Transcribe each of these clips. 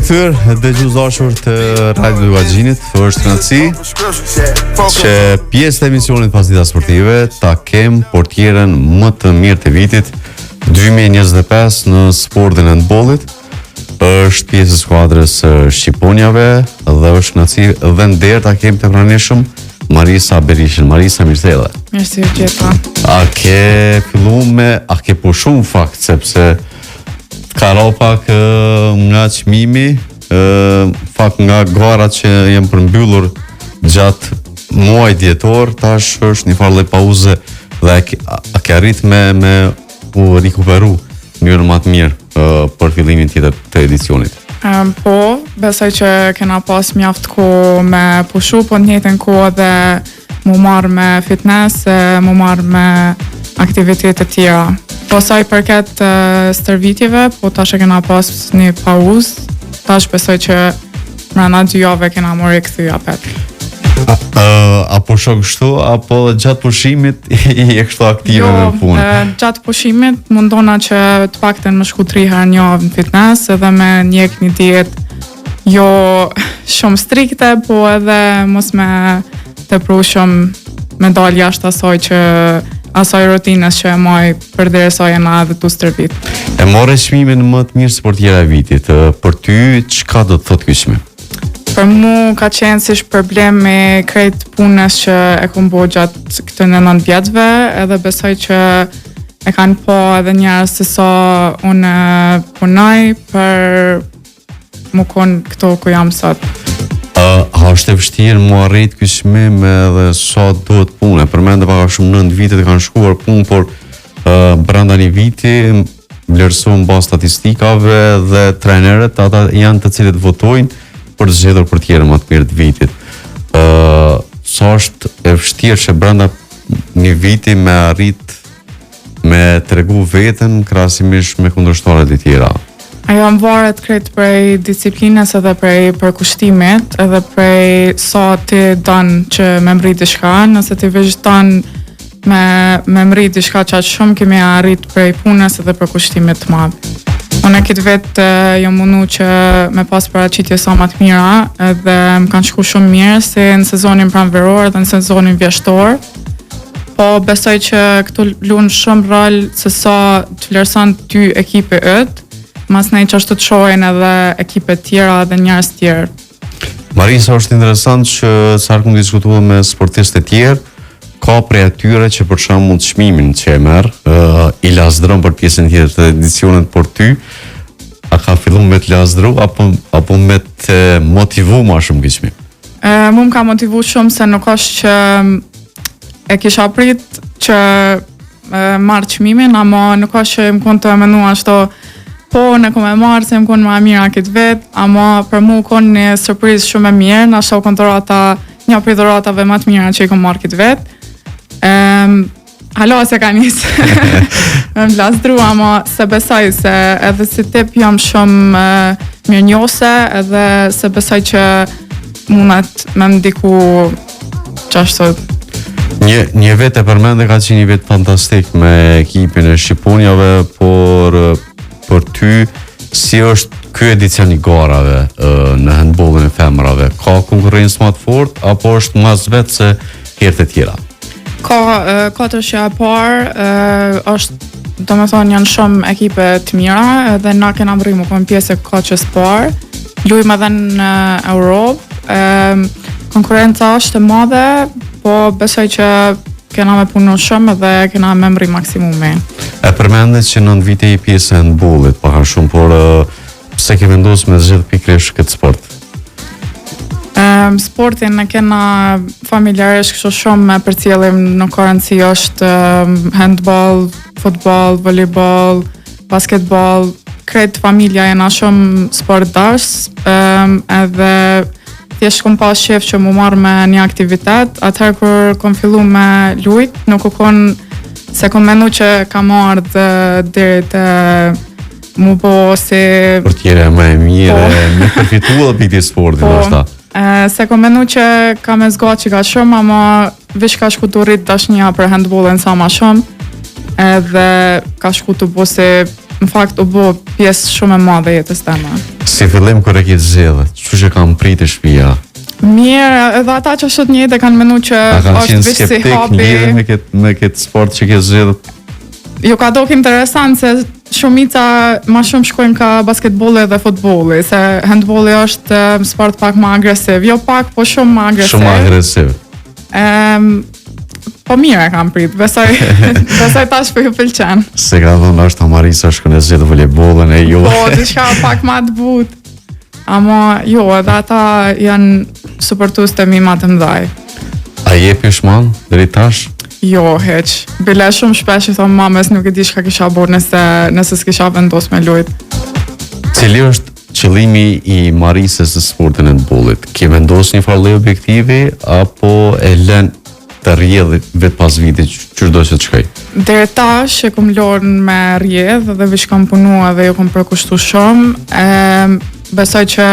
rikthyer dëgjuesdashur të Radio Luaxhinit, është kënaqësi që pjesë e emisionit Pasdita Sportive ta kem portierën më të mirë të vitit 2025 në sportin e handbollit. Është pjesë e skuadrës shqiponjave dhe është kënaqësi dhe nder ta kem të pranishëm Marisa Berishën. Marisa, mirësella. Mirësi u gjeta. A ke pushuar fakt sepse ka ro pak nga çmimi, fakt nga garat që janë përmbyllur gjatë muajit dhjetor, tash është një farë pauze dhe a ke arrit me u rikuperu në mënyrë më të mirë për fillimin tjetër të edicionit. Po, besoj që kena pas mjaft kohë me pushu, po në njëjtën kohë dhe mu marrë me fitness, mu marrë me aktivitete të tjera. Po sa i përket stërvitjeve, po tash e kena pas një pauzë, tash besoj që mrena 2 jave kena morë rikthyja pet. Apo shok kështu, apo gjatë pushimit je kështu aktive në punë? Jo, gjatë pushimit mundona që të paktën më shku 3 herë në javë në fitness edhe me njek një dietë jo shumë strikte, po edhe mos me tepru shumë me dal jashtë asaj rutinës që e maj përderisa jena edhe tu stërvit. E morë çmimin më të mirë sportiera e vitit. Për ty, çka do të thotë ky çmim? Për mu ka qenë si problemi krejt punës që e kom bo gjatë këtë 9 vjetëve, edhe besoj që e kanë po edhe njerëz se sa unë punoj për mu konë këto ku jam sot. A është e vështirë mu arrit ky çmim edhe sa duhet punë? Përmendë pak shumë 9 vite të kanë shkuar punë, por brenda një viti vlerësohen bazë statistikave dhe trajnerët, ata janë të cilët votojnë për të zgjedhur portierën më të mirë të vitit. Sa është e vështirë që brenda një viti me arrit me tregu veten krahasimisht me kundërshtarët e tjera? Ajo varet krejt prej disiplinës edhe prej përkushtimit, edhe prej sa ti don që me mrit diçka, nëse ti vazhdon me mrit diçka që shumë kemi arrit prej punës edhe përkushtimit të madh. Unë këtë vetë jam mundu që me pas paraqitje sa më të mira edhe më kanë shku shumë mirë si në sezonin pranveror dhe në sezonin vjeshtor. Po besoj që këtu luan shumë rol se sa të vlerëson ty ekipi yt, mas nej që ashtu të shohin edhe ekipe tjera dhe njerëz tjerë. Marisa, është interesant që sa këmë diskutuar me sportistë të tjerë, ka prej atyre që për shembull çmimin që e merr, i lazdron për pjesën tjetër të edicionit, por ty a ka filluar me të lazdru apo me të motivu më shumë ky çmim? Mu më ka motivu shumë se nuk është që e kisha prit që marr çmimin, ama nuk është që më kon të mendua ashtu po në kom e marrë se më konë më mira këtë vetë, ama për mu konë një surprizë shumë e mirë, në shoh një prej dhuratave më të mira që i kom marrë këtë vetë. Halo se ka njësë me më lazdru, ama se besoj se edhe si tip jam shumë mirënjohëse, edhe se besoj që mundet me më ndiku qashtu. Një vetë e përmende ka qenë një vetë fantastik me ekipin e shqiponjave, por për ty, si është ky edicion i garave në handbollin e femrave? Ka konkurrencë më të fortë apo është mas vetë se herët e tjera? Ka 4 që e parë, është, do me thonë, janë shumë ekipe të mira dhe na kena mri më konë pjesë e kaqës parë. Lujmë edhe në Europë, konkurenca është e madhe, po besoj që kena me punu shumë dhe kena me mri maksimumi. E përmendet që 9 vite i pjesë e handbollit, pak a shumë, por pse ke vendosur me zgjedh pikërisht këtë sport? Sportin e kena familjarisht kështu shumë me përcjellim, nuk ka rëndësi është handball, futbol, volleyball, basketball, krejt familja jena shumë sportdash, edhe thjesht kom pas shef që mu marrë me një aktivitet, atëherë kur kom fillu me lujt, nuk u kon se kom menu që kam ardhë deri të mu bo si portiere më e mirë, me përfituar pikë sportit ndoshta. Se kom menu që kam e zga që ka shumë, ama vish ka shku të rrit dashnia për handballin sa ma shumë, edhe ka shku të bo si në fakt u bë pjesë shumë e madhe e jetës time. Si fillim kur e ke zgjedhë, çu që kam pritë shtëpia. Mirë, edhe ata që është të njëjtë kanë menuar që Kanë është qenë veç si skeptik hobi. me këtë sport që ke zgjedhë. Jo ka dok interesant se shumica ma shumë shkojnë ka basketbolli dhe futbolli, se handbolli është sport pak më agresiv. Jo pak, po shumë më agresiv. Shumë agresiv. Po mirë e kam prit, besoj tash po ju pëlqen. Se ka thonë është Marisa shkon e zgjedh volejbollin e ju. Po, diçka pak më të butë. Ama jo, edhe ata janë supportues të mi më të mëdhaj. A je pishman deri tash? Jo, heq. Bile shumë shpesh i thonë mamës nuk e di çka kisha bërë nëse s'kisha vendos me lujt. Cili është qëllimi i Marisës në sportin e handbollit? Ke vendosur një farë lloj objektivi apo e lën të rrjedhë vetë pas vitit çdo që të shkoj? Deri tash e kam lorën me rrjedh dhe vish kam punuar dhe jo kam përkushtu shumë. Besoj që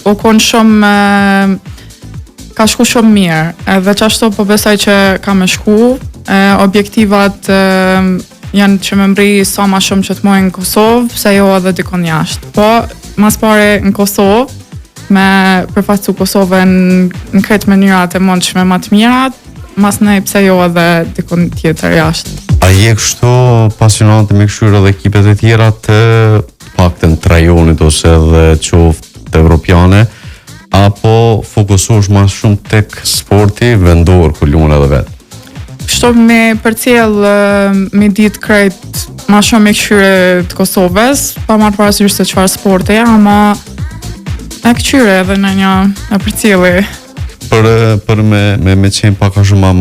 u kon shumë ka shku shumë mirë, edhe qashtu po besoj që ka me shku, objektivat janë që me mbri sa ma shumë që të mojnë në Kosovë, se jo edhe dikon jashtë. Po, mas pare në Kosovë, me përfaqësu Kosovën në kretë mënyrat e mundshme më të mirat, mas nej pse jo edhe dikon tjetër jashtë. A je kështu pasionante me këshyre dhe ekipet e tjera të paktën të rajonit ose edhe qoftë të evropiane, apo fokusosh ma shumë tek sporti vendor ku luan edhe vetë? Kështu me përcjell me ditë krejt ma shumë me këshyre të Kosovës, pa marrë parasysh se çfarë sporti, ama e këshyre edhe në një e përcjelli. Për me qenë pak a shumë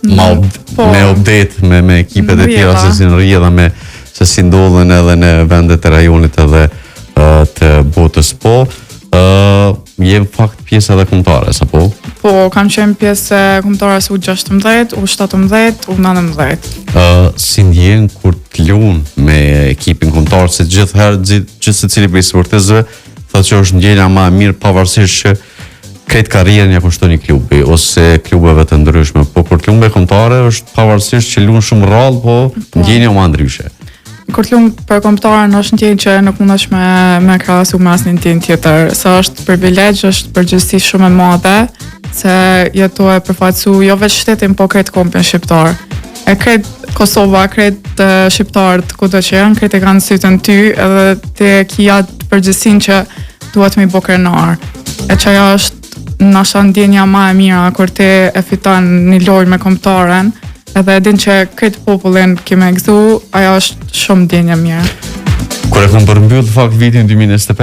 me update me ekipet e tjera se si në rrjedha se si ndodhen edhe në vendet e rajonit edhe të botës. Po, jem fakt pjesë edhe kombëtare, apo? Po, kam qenë pjesë e kombëtares U16, U17, U19. Si ndjen kur të luan me ekipin kombëtar, se gjithë secili prej sportistëve thotë që është ndjenja më e mirë pavarësisht që këtë karrierën ja kushton një klubi ose klubeve të ndryshme, po kur të luan me kombëtare është pavarësisht që luan shumë rrallë, po ndjenja më ndryshe. Kur të luan për kombëtaren është ndjenjë që nuk mundesh me krahasu me asnjë ndjenjë tjetër, se është privilegj, është përgjegjësi shumë e madhe, se jetoje përfaqësu jo vetë shtetin, po krejt kombin shqiptar. E krejt Kosova, krejt shqiptarët kudo që janë, krejt e kanë sytën ty, edhe te kia përgjegjësinë që duhet me i bo krenar. E çaja është nashta ndjenja më e mira kur ti e fiton një lojë me kombëtaren, edhe e din që këtë popullin kime gëzu, ajo është shumë ndjenja mirë. Kur e kam përmbyll fakt vitin 2025